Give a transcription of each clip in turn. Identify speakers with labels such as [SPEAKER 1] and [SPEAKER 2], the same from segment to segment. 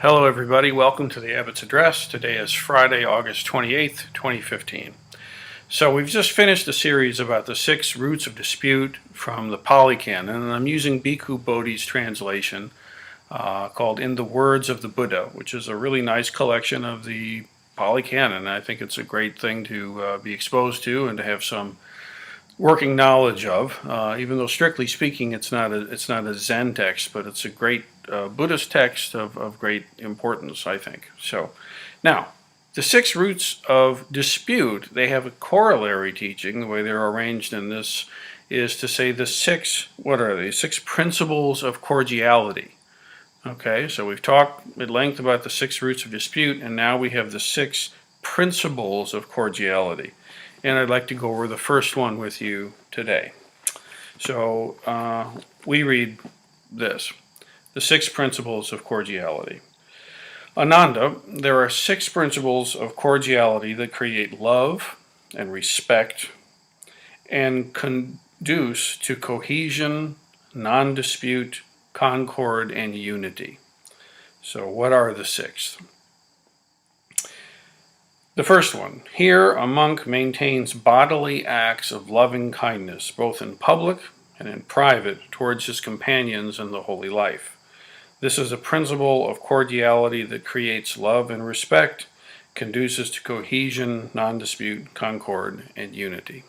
[SPEAKER 1] Hello everybody, welcome to the Abbots Address. Today is Friday, August 28th, 2015. So we've just finished a series about the 6 roots of dispute from the Pali Canon, and I'm using Bhikkhu Bodhi's translation called In the Words of the Buddha, which is a really nice collection of the Pali Canon. I think it's a great thing to be exposed to and to have some working knowledge of, even though strictly speaking it's not a Zen text, but it's a great Buddhist text of great importance, I think. So now, the 6 roots of dispute, they have a corollary teaching. The way they're arranged in this is to say the 6, what are they? 6 principles of cordiality. Okay, so we've talked at length about the 6 roots of dispute, and now we have the 6 principles of cordiality. And I'd like to go over the first one with you today. So we read this, the 6 principles of cordiality. Ananda, there are 6 principles of cordiality that create love and respect and conduce to cohesion, non-dispute, concord, and unity. So what are the 6? The first one, here a monk maintains bodily acts of loving kindness, both in public and in private, towards his companions in the holy life. This is a principle of cordiality that creates love and respect, conduces to cohesion, non-dispute, concord, and unity.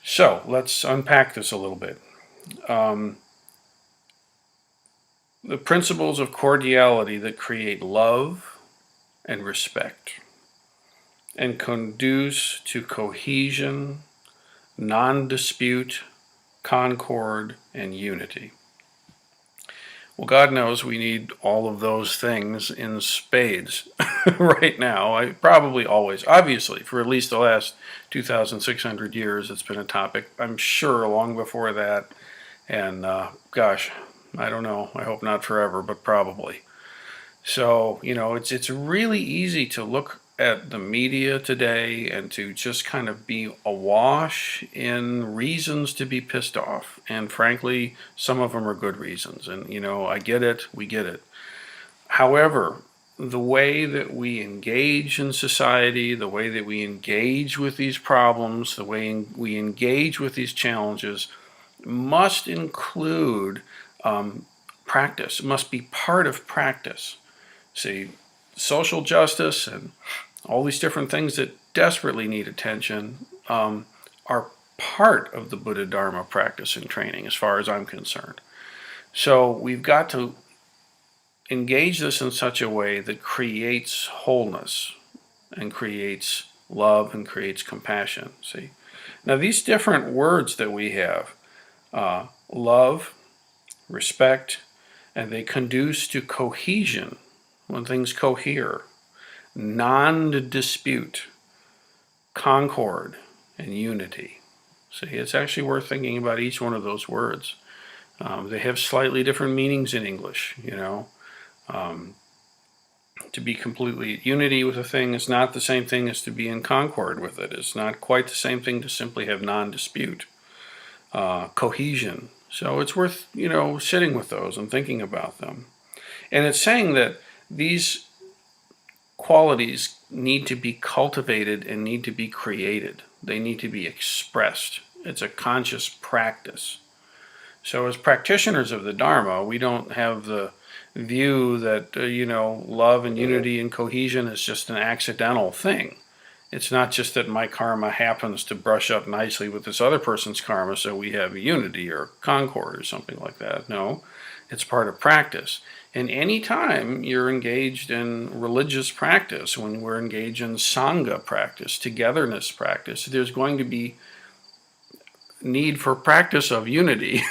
[SPEAKER 1] So let's unpack this a little bit. The principles of cordiality that create love and respect and conduce to cohesion, non-dispute, concord, and unity. Well, God knows we need all of those things in spades right now. Probably always. Obviously, for at least the last 2,600 years, it's been a topic. I'm sure long before that. And gosh, I don't know. I hope not forever, but probably. So, it's really easy to look at the media today and to just kind of be awash in reasons to be pissed off. And frankly, some of them are good reasons. And, I get it. We get it. However, the way that we engage in society, the way that we engage with these problems, the way we engage with these challenges must include practice. It must be part of practice. See, social justice and all these different things that desperately need attention are part of the Buddha Dharma practice and training, as far as I'm concerned. So we've got to engage this in such a way that creates wholeness and creates love and creates compassion. See, now these different words that we have, love, respect, and they conduce to cohesion, when things cohere, non-dispute, concord, and unity. See, it's actually worth thinking about each one of those words. They have slightly different meanings in English, To be completely at unity with a thing is not the same thing as to be in concord with it. It's not quite the same thing to simply have non-dispute. Cohesion. So it's worth, sitting with those and thinking about them. And it's saying that these qualities need to be cultivated and need to be created. They need to be expressed. It's a conscious practice. So as practitioners of the Dharma, we don't have the view that, love and unity and cohesion is just an accidental thing. It's not just that my karma happens to brush up nicely with this other person's karma, so we have unity or concord or something like that. No, it's part of practice. And any time you're engaged in religious practice, when we're engaged in Sangha practice, togetherness practice, there's going to be need for practice of unity.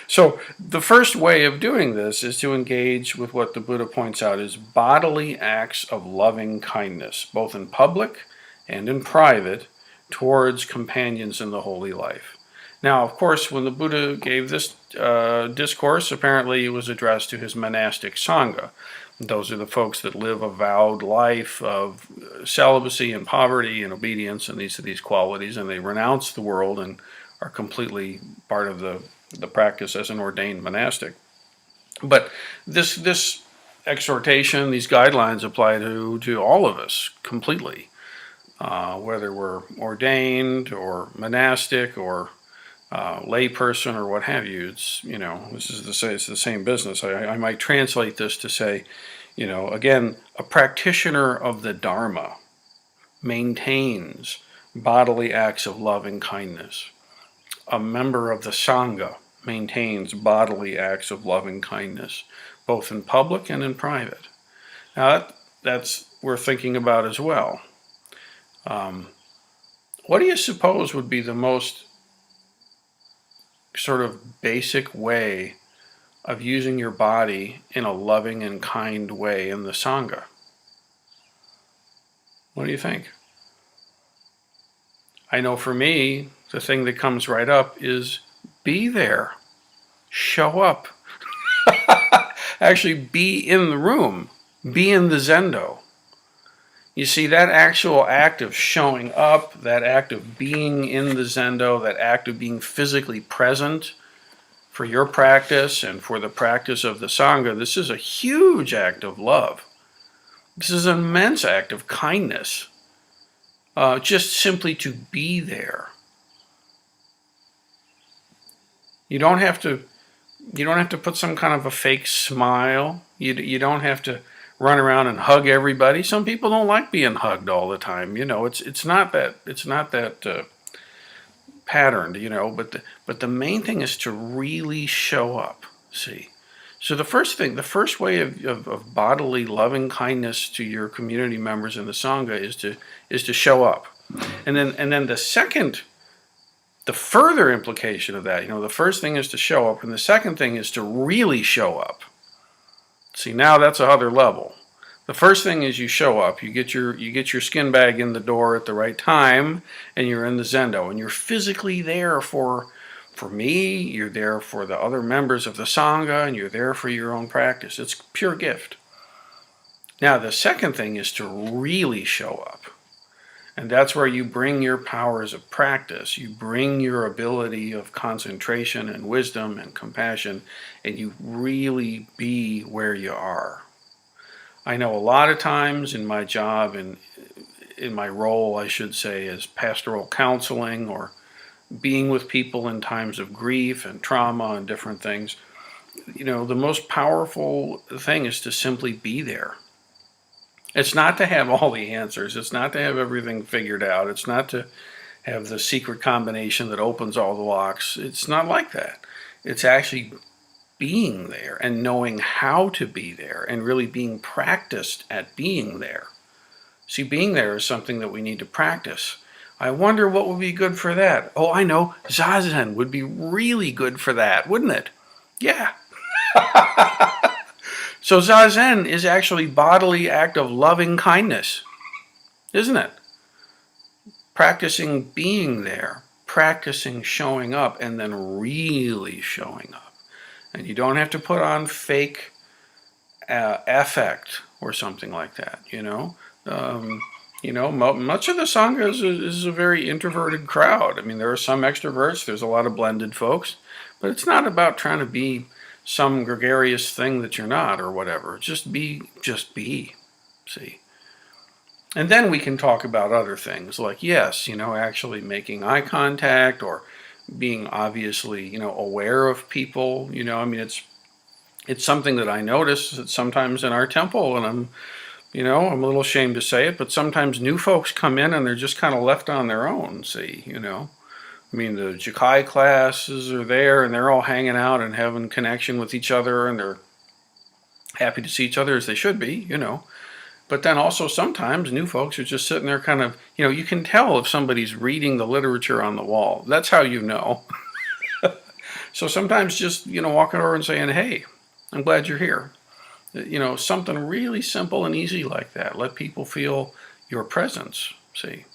[SPEAKER 1] So the first way of doing this is to engage with what the Buddha points out is bodily acts of loving kindness, both in public and in private, towards companions in the holy life. Now, of course, when the Buddha gave this discourse, apparently it was addressed to his monastic Sangha. Those are the folks that live a vowed life of celibacy and poverty and obedience and these qualities, and they renounce the world and are completely part of the practice as an ordained monastic. But this exhortation, these guidelines apply to all of us completely, whether we're ordained or monastic or layperson or what have you. It's, it's the same business. I might translate this to say, again, a practitioner of the Dharma maintains bodily acts of love and kindness. A member of the Sangha maintains bodily acts of love and kindness, both in public and in private. Now, that's worth thinking about as well. What do you suppose would be the most sort of basic way of using your body in a loving and kind way in the Sangha? What do you think? I know for me, the thing that comes right up is be there. Show up. Actually, be in the room. Be in the zendo. You see, that actual act of showing up, that act of being in the zendo, that act of being physically present for your practice and for the practice of the Sangha, this is a huge act of love. This is an immense act of kindness. Just simply to be there. You don't have to put some kind of a fake smile. You don't have to run around and hug everybody. Some people don't like being hugged all the time. It's not that patterned. But the main thing is to really show up. See. So the first way of bodily loving kindness to your community members in the Sangha is to show up. And then the further implication of that, the first thing is to show up, and the second thing is to really show up. See, now that's another level. The first thing is you show up, you get your skin bag in the door at the right time, and you're in the zendo, and you're physically there for me, you're there for the other members of the Sangha, and you're there for your own practice. It's pure gift. Now, the second thing is to really show up. And that's where you bring your powers of practice. You bring your ability of concentration and wisdom and compassion, and you really be where you are. I know a lot of times in my job, in my role, I should say, as pastoral counseling or being with people in times of grief and trauma and different things, the most powerful thing is to simply be there. It's not to have all the answers. It's not to have everything figured out. It's not to have the secret combination that opens all the locks. It's not like that. It's actually being there and knowing how to be there and really being practiced at being there. See, being there is something that we need to practice. I wonder what would be good for that. Oh, I know. Zazen would be really good for that, wouldn't it? Yeah. So Zazen is actually bodily act of loving kindness, isn't it? Practicing being there, practicing showing up, and then really showing up. And you don't have to put on fake affect or something like that, much of the Sangha is a very introverted crowd. I mean, there are some extroverts, there's a lot of blended folks, but it's not about trying to be some gregarious thing that you're not or whatever. Just be, see. And then we can talk about other things like, yes, actually making eye contact or being obviously, aware of people. It's something that I notice that sometimes in our temple, and I'm a little ashamed to say it, but sometimes new folks come in and they're just kind of left on their own, see, the Jikai classes are there and they're all hanging out and having connection with each other and they're happy to see each other as they should be, But then also sometimes new folks are just sitting there kind of, you can tell if somebody's reading the literature on the wall. That's how you know. So sometimes just, walking over and saying, hey, I'm glad you're here. Something really simple and easy like that. Let people feel your presence, see.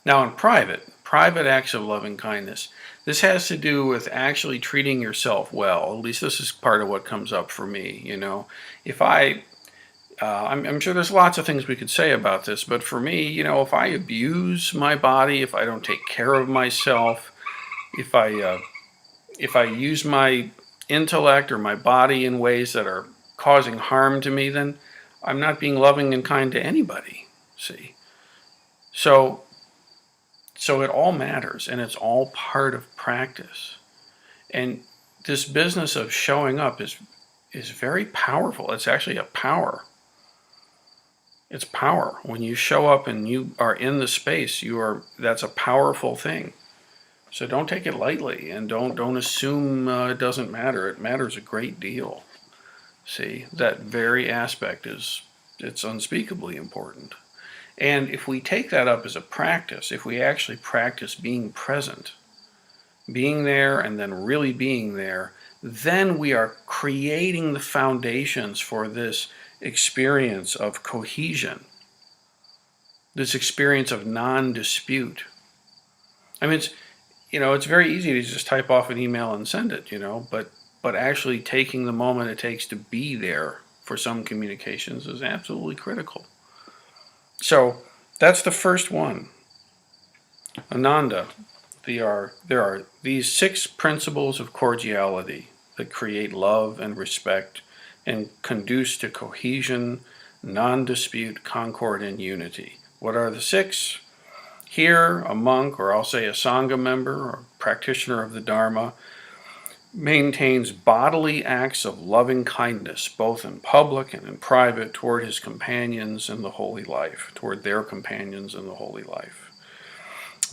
[SPEAKER 1] Now in private acts of loving kindness, this has to do with actually treating yourself well. At least this is part of what comes up for me, If I'm sure there's lots of things we could say about this, but for me, if I abuse my body, if I don't take care of myself, if I if I use my intellect or my body in ways that are causing harm to me, then I'm not being loving and kind to anybody. See? So it all matters, and it's all part of practice. And this business of showing up is very powerful. It's actually a power. It's power. When you show up and you are in the space, that's a powerful thing. So don't take it lightly, and don't assume it doesn't matter. It matters a great deal. See, that very aspect it's unspeakably important. And if we take that up as a practice, if we actually practice being present, being there and then really being there, then we are creating the foundations for this experience of cohesion, this experience of non-dispute. I mean, it's very easy to just type off an email and send it, but actually taking the moment it takes to be there for some communications is absolutely critical. So that's the first one. Ananda, there are these 6 principles of cordiality that create love and respect and conduce to cohesion, non-dispute, concord, and unity. What are the 6? Here, a monk, or I'll say a Sangha member or practitioner of the Dharma, maintains bodily acts of loving kindness, both in public and in private, toward his companions in the holy life, toward their companions in the holy life.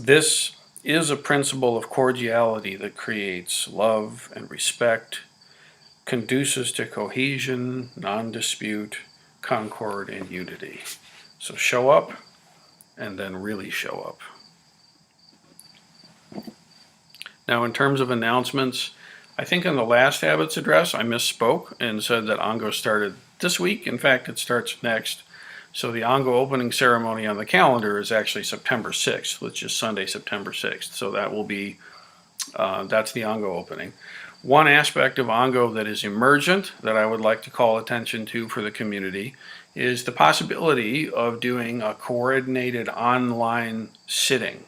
[SPEAKER 1] This is a principle of cordiality that creates love and respect, conduces to cohesion, non-dispute, concord, and unity. So show up, and then really show up. Now, in terms of announcements, I think in the last Abbots address I misspoke and said that Ango started this week. In fact, it starts next. So the Ango opening ceremony on the calendar is actually September 6th, which is Sunday, September 6th. So that will be, that's the Ango opening. One aspect of Ango that is emergent that I would like to call attention to for the community is the possibility of doing a coordinated online sitting.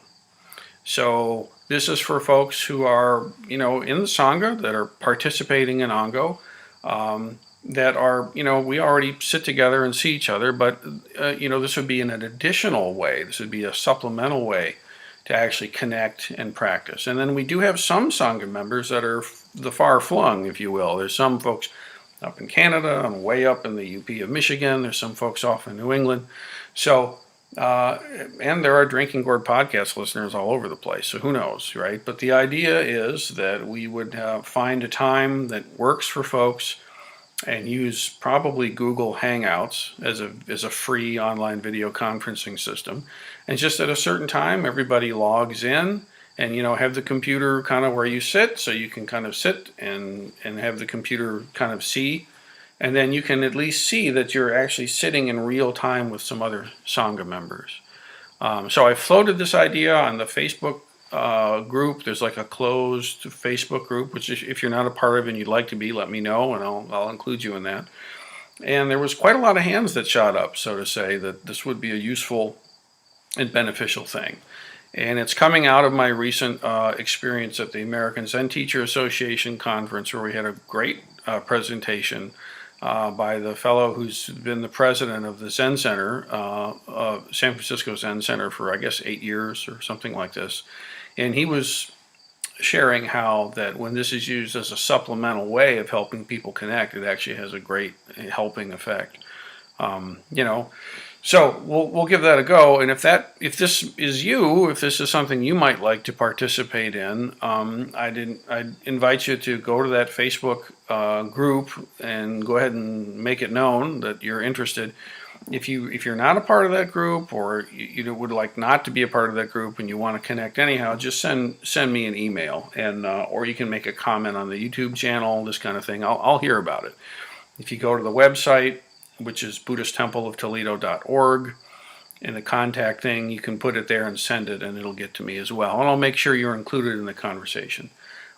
[SPEAKER 1] So this is for folks who are, in the Sangha, that are participating in Ango, that are, we already sit together and see each other, but, this would be in an additional way. This would be a supplemental way to actually connect and practice. And then we do have some Sangha members that are the far flung, if you will. There's some folks up in Canada and way up in the UP of Michigan. There's some folks off in New England. So, and there are Drinking Gourd podcast listeners all over the place. So who knows, right? But the idea is that we would find a time that works for folks and use probably Google Hangouts as a free online video conferencing system. And just at a certain time, everybody logs in and, have the computer kind of where you sit, so you can kind of sit and have the computer kind of see. And then you can at least see that you're actually sitting in real time with some other Sangha members. So I floated this idea on the Facebook group. There's like a closed Facebook group, which if you're not a part of it and you'd like to be, let me know and I'll include you in that. And there was quite a lot of hands that shot up, so to say, that this would be a useful and beneficial thing. And it's coming out of my recent experience at the American Zen Teacher Association conference, where we had a great presentation by the fellow who's been the president of the Zen Center, San Francisco Zen Center, for I guess 8 years or something like this. And he was sharing how that when this is used as a supplemental way of helping people connect, it actually has a great helping effect. So we'll give that a go. And if this is something you might like to participate in, I'd invite you to go to that Facebook group and go ahead and make it known that you're interested. If you're not a part of that group, or you would like not to be a part of that group and you want to connect anyhow, just send me an email, and or you can make a comment on the YouTube channel, this kind of thing. I'll hear about it. If you go to the website, which is BuddhistTempleOfToledo.org, in the contact thing, you can put it there and send it, and it'll get to me as well. And I'll make sure you're included in the conversation.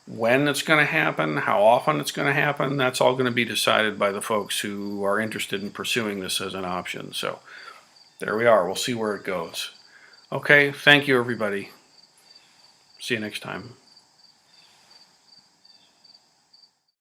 [SPEAKER 1] When it's going to happen, how often it's going to happen, that's all going to be decided by the folks who are interested in pursuing this as an option. So there we are. We'll see where it goes. Okay, thank you, everybody. See you next time.